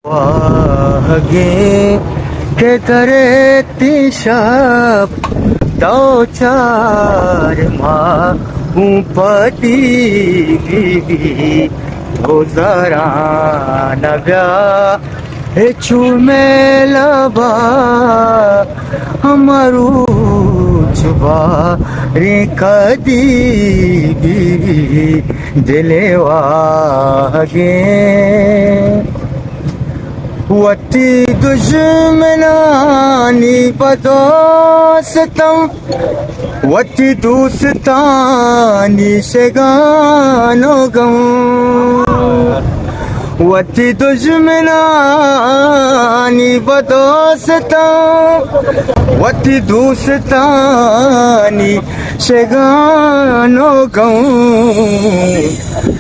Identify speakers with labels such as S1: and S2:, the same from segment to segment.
S1: Wahage ke kare tishap dao char ma upati bibi ho zara nagya he chume laba hamaru chuba re kadi bibi dilewa ge वती दुश्मनानी बदोस्तम वती दोस्तानी से गानो गम वती दुश्मनानी बदोस्तम वती दोस्तानी से गानो गम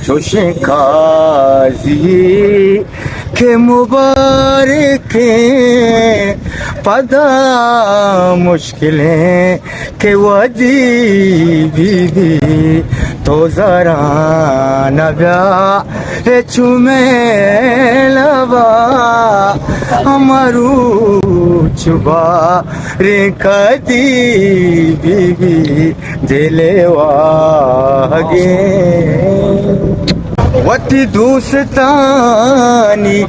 S1: जोशे काजी के मुबारक पदा मुश्किलें के वदी बीबी तो जरा नगा है चुमे लबा हमारू चुबा रे कदी बीबी दिलेवा गे वती दोस्तानी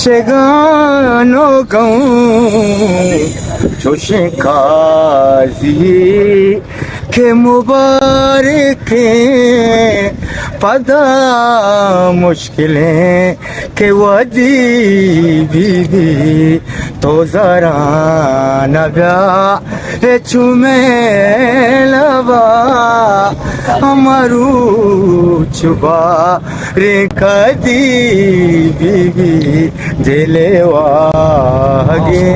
S1: से गानो गऊं जोशे काजी के मुबारक पदा मुश्किलें के वदी बीबी तो जरा नगा है चुमे लबा हमारू चुबा रे कदी बीबी दिलेवा गे